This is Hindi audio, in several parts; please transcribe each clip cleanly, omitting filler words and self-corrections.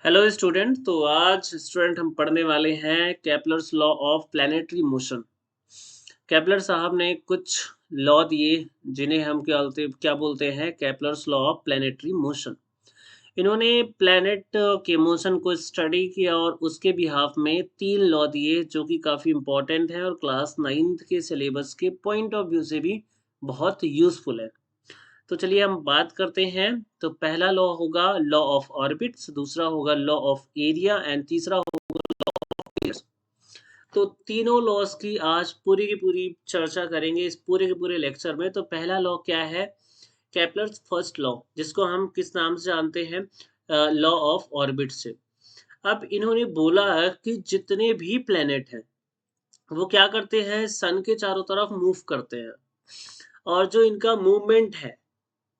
Hello student. तो आज स्टूडेंट हम पढ़ने वाले हैं Kepler's law of planetary motion. Kepler साहब ने कुछ लॉ दिए जिन्हें हम क्या बोलते हैं Kepler's law of planetary motion. इन्होंने प्लैनेट के मोशन को स्टडी किया और उसके बिहाफ में तीन लॉ दिए जो कि काफ़ी इंपॉर्टेंट है और क्लास नाइन्थ के सिलेबस के पॉइंट ऑफ व्यू से भी बहुत यूज़फुल है। तो चलिए हम बात करते हैं। तो पहला लॉ होगा लॉ ऑफ ऑर्बिट्स, दूसरा होगा लॉ ऑफ एरिया एंड तीसरा होगा। तो तीनों लॉस की आज पूरी की पूरी चर्चा करेंगे इस पूरे के पूरे लेक्चर में। तो पहला लॉ क्या है? केपलर्स फर्स्ट लॉ, जिसको हम किस नाम से जानते हैं? लॉ ऑफ ऑर्बिट से। अब इन्होंने बोला कि जितने भी प्लेनेट हैं वो क्या करते हैं, सन के चारों तरफ मूव करते हैं, और जो इनका मूवमेंट है,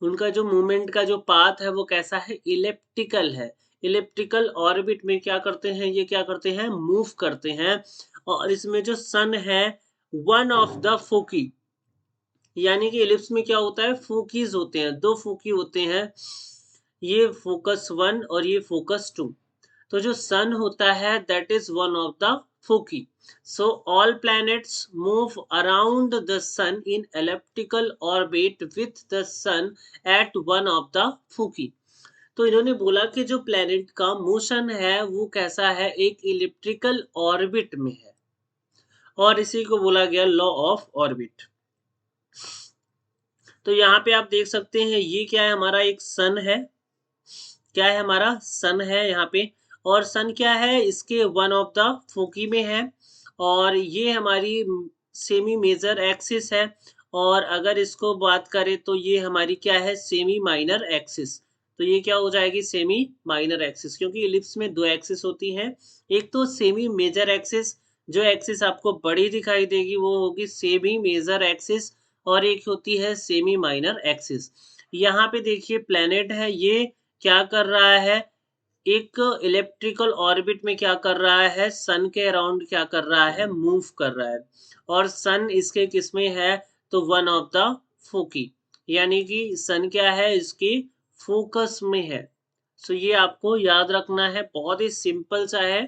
उनका जो मूवमेंट का जो पाथ है वो कैसा है? इलिप्टिकल है। इलिप्टिकल ऑर्बिट में क्या करते हैं, ये क्या करते हैं? मूव करते हैं। और इसमें जो सन है, वन ऑफ द फोकी, यानी कि इलिप्स में क्या होता है? फोकीज होते हैं, दो फोकी होते हैं, ये फोकस वन और ये फोकस टू। तो जो सन होता है that is one of the foci. So all planets move around the sun in elliptical orbit with the sun at one of the foci। तो इन्होंने बोला कि जो प्लेनेट का मोशन है वो कैसा है? एक इलिप्टिकल ऑर्बिट में है, और इसी को बोला गया लॉ ऑफ ऑर्बिट। तो यहाँ पे आप देख सकते हैं ये क्या है? हमारा एक सन है। क्या है? हमारा सन है यहाँ पे। और सन क्या है? इसके वन ऑफ द फोकी में है, और ये हमारी सेमी मेजर एक्सिस है। और अगर इसको बात करें तो ये हमारी क्या है? Semi minor axis. तो ये क्या हो जाएगी? सेमी माइनर एक्सिस, क्योंकि इलिप्स में दो एक्सिस होती हैं। एक तो सेमी मेजर एक्सिस, जो एक्सिस आपको बड़ी दिखाई देगी वो होगी सेमी मेजर एक्सिस, और एक होती है सेमी माइनर एक्सिस। यहाँ पे देखिए प्लेनेट है, ये क्या कर रहा है? एक इलेक्ट्रिकल ऑर्बिट में क्या कर रहा है? सन के अराउंड क्या कर रहा है? मूव कर रहा है। और सन इसके किस में है? तो वन ऑफ द फोकी, यानी कि सन क्या है? इसकी फोकस में है। सो ये आपको याद रखना है, बहुत ही सिंपल सा है।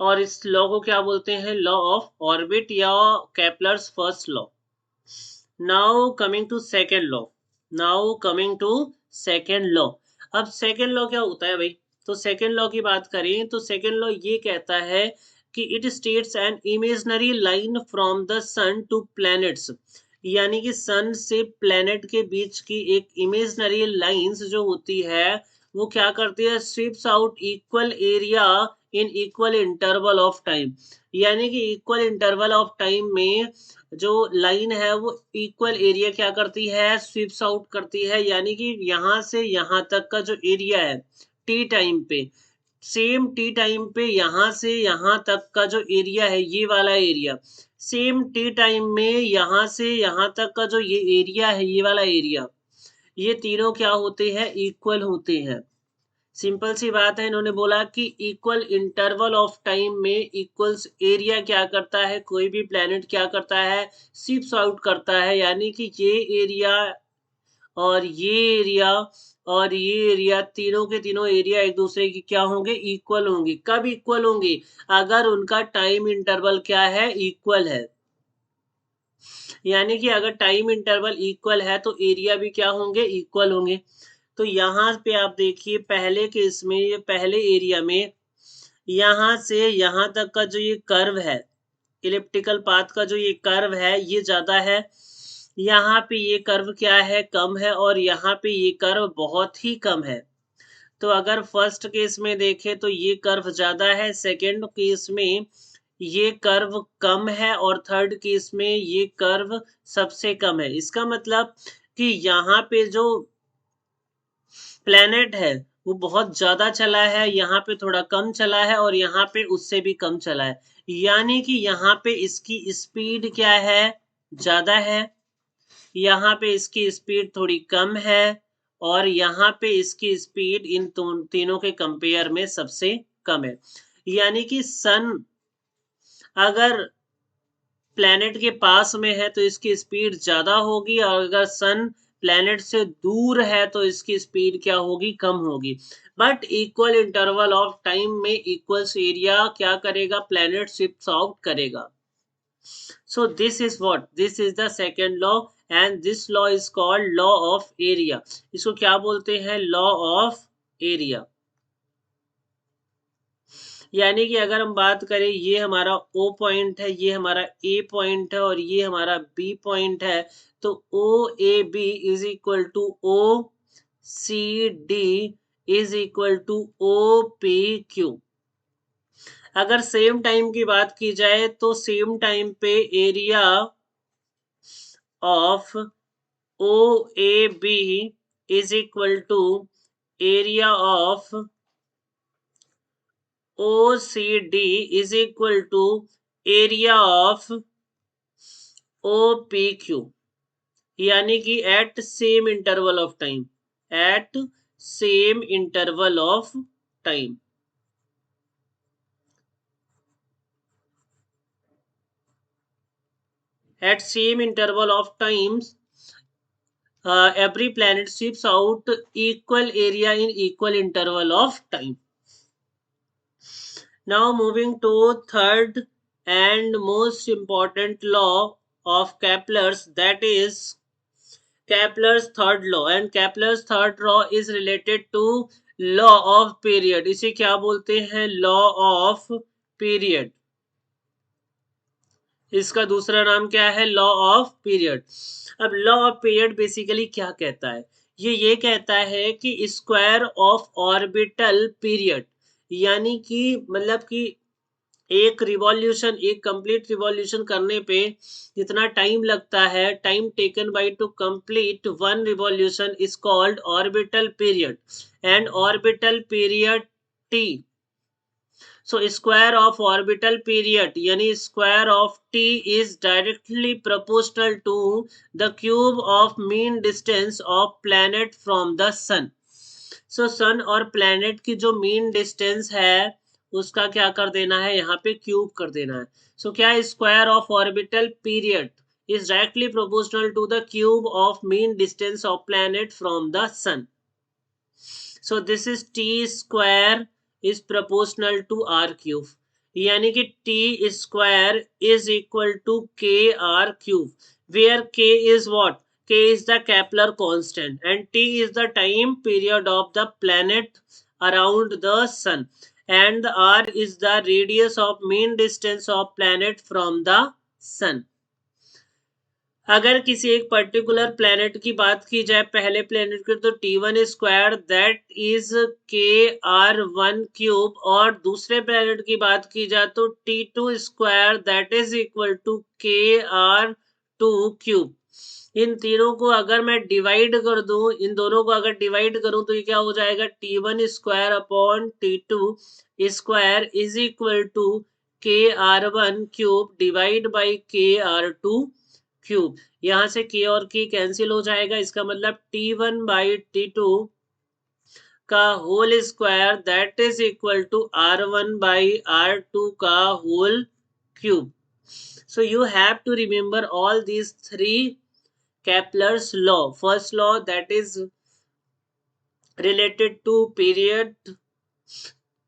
और इस लॉ को क्या बोलते हैं? लॉ ऑफ ऑर्बिट या Kepler's first law. Now coming to second law. Now coming to second law. अब सेकेंड लॉ क्या होता है भाई? तो सेकेंड लॉ की बात करें तो सेकेंड लॉ ये कहता है कि it states an imaginary line from the sun to planets, यानी कि सन से प्लैनेट के बीच की एक इमेजिनरी लाइंस जो होती है वो क्या करती है? Sweeps out equal area in equal interval of time, यानी कि इक्वल इंटरवल ऑफ टाइम में जो लाइन है वो इक्वल एरिया क्या करती है? स्वीप्स आउट करती है। यानी कि यहाँ से यहाँ तक का जो एरिया है टी टाइम पे, सेम टी टाइम पे यहाँ से यहाँ तक का जो एरिया है, ये वाला एरिया, सेम टी टाइम में यहाँ से यहाँ तक का जो ये एरिया है, ये वाला एरिया, ये तीनों क्या होते हैं? इक्वल होते हैं। सिंपल सी बात है। इन्होंने बोला कि इक्वल इंटरवल ऑफ टाइम में इक्वल्स एरिया क्या करता है? कोई भी प्लेनेट क्या करता है? शिफ्ट आउट करता है, यानी कि ये एरिया और ये एरिया और ये एरिया, तीनों के तीनों एरिया एक दूसरे की क्या होंगे? इक्वल होंगे। कब इक्वल होंगे? अगर उनका टाइम इंटरवल क्या है? इक्वल है। यानी कि अगर टाइम इंटरवल इक्वल है तो एरिया भी क्या होंगे? इक्वल होंगे। तो यहाँ पे आप देखिए पहले केस में, ये पहले एरिया में यहाँ से यहाँ तक का जो ये कर्व है, इलिप्टिकल पाथ का जो ये कर्व है ये ज्यादा है। यहाँ पे ये कर्व क्या है? कम है। और यहाँ पे ये कर्व बहुत ही कम है। तो अगर फर्स्ट केस में देखें तो ये कर्व ज्यादा है, सेकेंड केस में ये कर्व कम है, और थर्ड केस में ये कर्व सबसे कम है। इसका मतलब कि यहाँ पे जो प्लेनेट है वो बहुत ज्यादा चला है, यहाँ पे थोड़ा कम चला है, और यहाँ पे उससे भी कम चला है। यानी कि यहाँ पे इसकी स्पीड क्या है? ज्यादा है। यहाँ पे इसकी स्पीड थोड़ी कम है, और यहाँ पे इसकी स्पीड इन तीनों के कंपेयर में सबसे कम है। यानी कि सन अगर प्लेनेट के पास में है तो इसकी स्पीड ज्यादा होगी, और अगर सन प्लैनेट से दूर है तो इसकी स्पीड क्या होगी, कम होगी। But equal interval of time में इक्वल्स एरिया क्या करेगा, प्लैनेट शिफ्ट आउट करेगा। So this is what? This is the second law and this law is called law of area. इसको क्या बोलते हैं, law of area। यानी कि अगर हम बात करें, ये हमारा O पॉइंट है, ये हमारा A पॉइंट है और ये हमारा B पॉइंट है, तो OAB is equal to OCD is equal to OPQ। अगर सेम टाइम की बात की जाए तो सेम टाइम पे area of OAB is equal to area of OCD is equal to area of OPQ। यानी कि at same interval of time, at same interval of time, at same interval of times, every planet shifts out equal area in equal interval of time. Now moving to third and most important law of Kepler's, that is Kepler's third law, and Kepler's third law is related to law of period। इसे क्या बोलते हैं, law of period। इसका दूसरा नाम क्या है, लॉ ऑफ पीरियड। अब लॉ ऑफ पीरियड बेसिकली क्या कहता है, ये कहता है कि स्क्वायर ऑफ ऑर्बिटल पीरियड, यानी कि मतलब कि एक रिवॉल्यूशन, एक कंप्लीट रिवॉल्यूशन करने पे जितना टाइम लगता है, time taken by two complete one revolution is called orbital period and orbital period T. So square of orbital period यानी square of t is directly proportional to the cube of mean distance of planet from the sun। So sun और planet की जो mean distance है उसका क्या कर देना है, यहाँ पे क्यूब कर देना है। So क्या square of orbital period is directly proportional to the cube of mean distance of planet from the sun। So this is t square is proportional to r cube, यानी कि t square is equal to k r cube, where k is what, k is the Kepler constant and t is the time period of the planet around the sun and r is the radius of mean distance of planet from the sun। अगर किसी एक पर्टिकुलर प्लेनेट की बात की जाए, पहले प्लेनेट की, तो T1 square that is KR1 cube, और दूसरे प्लेनेट की बात की जाए तो T2 square that is equal to KR2 cube. इन तीनों को अगर मैं डिवाइड कर दूं, इन दोनों को अगर डिवाइड करूं तो ये क्या हो जाएगा, T1 square upon T2 square is equal to KR1 cube divide by KR2 cube. यहां से k और k कैंसिल हो जाएगा, इसका मतलब T1 बाई T2 का whole square that is equal to R1 by R2 का whole cube. So you have to remember all these three Kepler's law। First law that is related to period,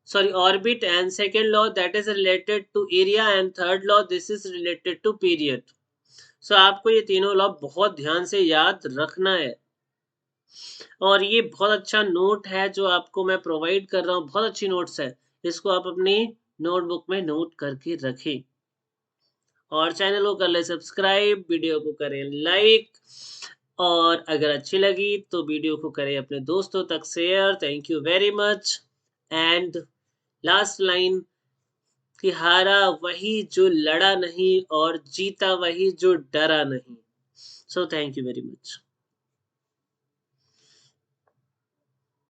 sorry, orbit, and second law that is related to area, and third law this is related to period। सो आपको ये तीनों लॉ बहुत ध्यान से याद रखना है, और ये बहुत अच्छा नोट है जो आपको मैं प्रोवाइड कर रहा हूँ, बहुत अच्छी नोट्स है, इसको आप अपनी नोटबुक में नोट करके रखें और चैनल को कर ले सब्सक्राइब, वीडियो को करें लाइक, और अगर अच्छी लगी तो वीडियो को करें अपने दोस्तों तक share. Thank you very much. And last line कि हारा वही जो लड़ा नहीं और जीता वही जो डरा नहीं। So thank you very much.